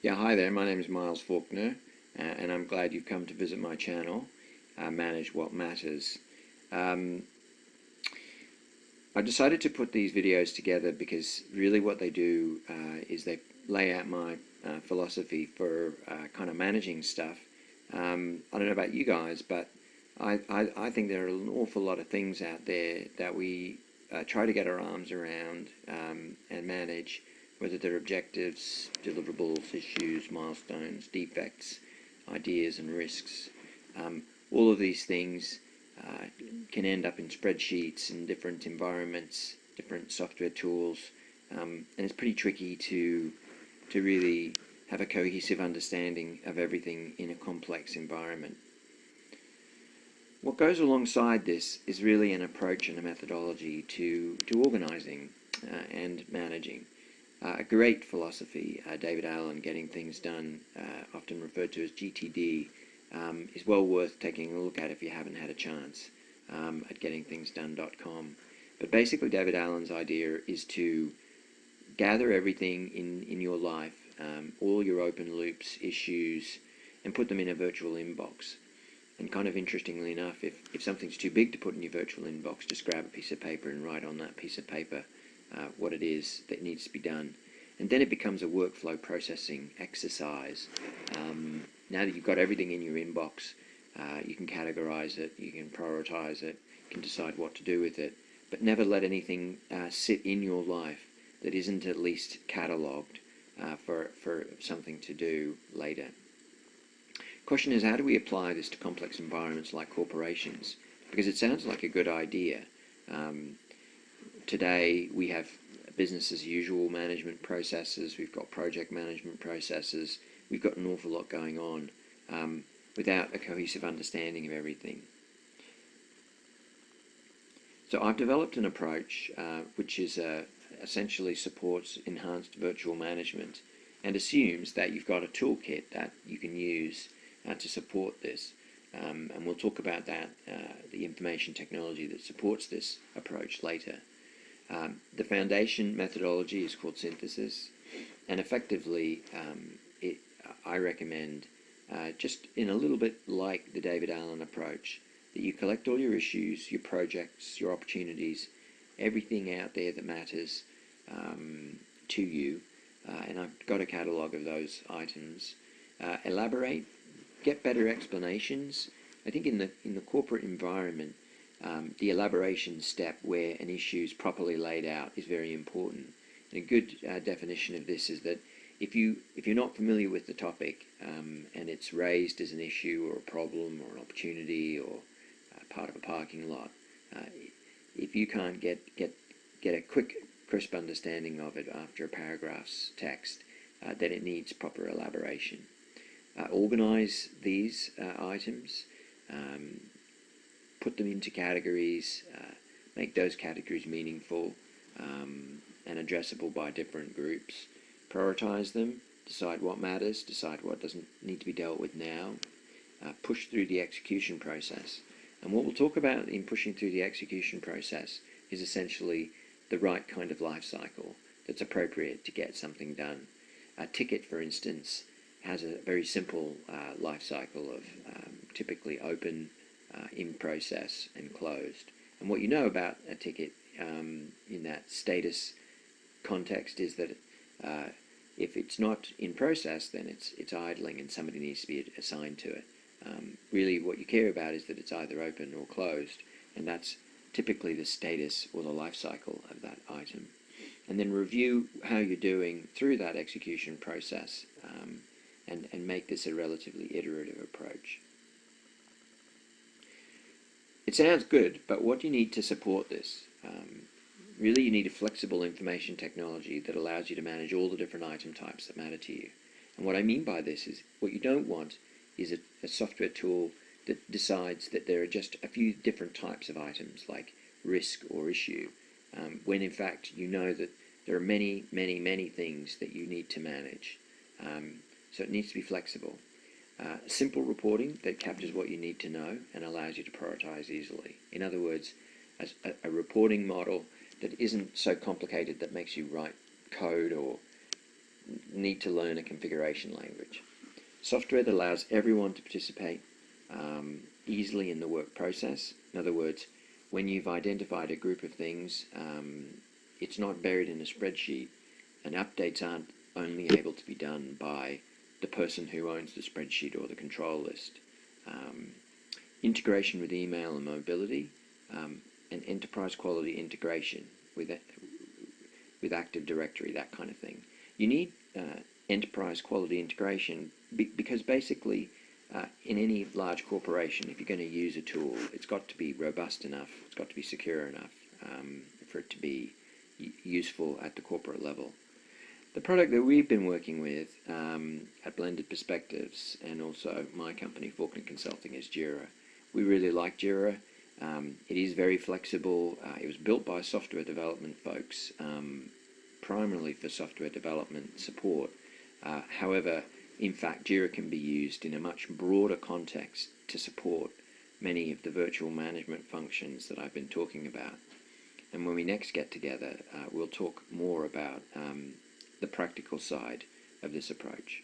Yeah, hi there. My name is Miles Faulkner, and I'm glad you've come to visit my channel, Manage What Matters. Um, I decided to put these videos together because really what they do is they lay out my philosophy for kind of managing stuff. I don't know about you guys, but I think there are an awful lot of things out there that we try to get our arms around and manage, whether they're objectives, deliverables, issues, milestones, defects, ideas, and risks. All of these things can end up in spreadsheets in different environments, different software tools, and it's pretty tricky to really have a cohesive understanding of everything in a complex environment. What goes alongside this is really an approach and a methodology to organising and managing. A great philosophy, David Allen, Getting Things Done, often referred to as GTD, is well worth taking a look at if you haven't had a chance, at gettingthingsdone.com. But basically David Allen's idea is to gather everything in your life, all your open loops, issues, and put them in a virtual inbox. And kind of interestingly enough, if something's too big to put in your virtual inbox, just grab a piece of paper and write on that piece of paper what it is that needs to be done. And then it becomes a workflow processing exercise. Now that you've got everything in your inbox, you can categorize it, you can prioritize it, you can decide what to do with it, but never let anything sit in your life that isn't at least catalogued for something to do later. Question is, how do we apply this to complex environments like corporations? Because it sounds like a good idea. Today we have business as usual management processes, we've got project management processes, we've got an awful lot going on without a cohesive understanding of everything. So I've developed an approach which is essentially supports enhanced virtual management and assumes that you've got a toolkit that you can use to support this. And we'll talk about that, the information technology that supports this approach later. The foundation methodology is called synthesis, and effectively I recommend, just in a little bit like the David Allen approach, that you collect all your issues, your projects, your opportunities, everything out there that matters to you, and I've got a catalogue of those items. Elaborate, get better explanations. I think in the corporate environment, the elaboration step where an issue is properly laid out is very important. And a good definition of this is that if you're not familiar with the topic and it's raised as an issue or a problem or an opportunity or part of a parking lot, if you can't get a quick, crisp understanding of it after a paragraph's text, then it needs proper elaboration. Organize these items, put them into categories, make those categories meaningful and addressable by different groups. Prioritize them, decide what matters, decide what doesn't need to be dealt with now, push through the execution process. And what we'll talk about in pushing through the execution process is essentially the right kind of life cycle that's appropriate to get something done. A ticket, for instance, has a very simple life cycle of typically open, in process, and closed. And what you know about a ticket in that status context is that if it's not in process, then it's idling and somebody needs to be assigned to it. Really what you care about is that it's either open or closed, and that's typically the status or the life cycle of that item. And then review how you're doing through that execution process and make this a relatively iterative approach. It sounds good, but what do you need to support this? Really, you need a flexible information technology that allows you to manage all the different item types that matter to you. And what I mean by this is, what you don't want is a software tool that decides that there are just a few different types of items, like risk or issue, when in fact you know that there are many, many, many things that you need to manage. So it needs to be flexible. Simple reporting that captures what you need to know and allows you to prioritize easily. In other words, a reporting model that isn't so complicated that makes you write code or need to learn a configuration language. Software that allows everyone to participate easily in the work process. In other words, when you've identified a group of things, it's not buried in a spreadsheet, and updates aren't only able to be done by the person who owns the spreadsheet or the control list. Integration with email and mobility, and enterprise quality integration with Active Directory, that kind of thing. You need enterprise quality integration because basically in any large corporation, if you're going to use a tool, it's got to be robust enough, it's got to be secure enough for it to be useful at the corporate level. The product that we've been working with at Blended Perspectives, and also my company, Faulkner Consulting, is Jira. We really like Jira. It is very flexible. It was built by software development folks, primarily for software development support. However, in fact, Jira can be used in a much broader context to support many of the virtual management functions that I've been talking about. And when we next get together, we'll talk more about the practical side of this approach.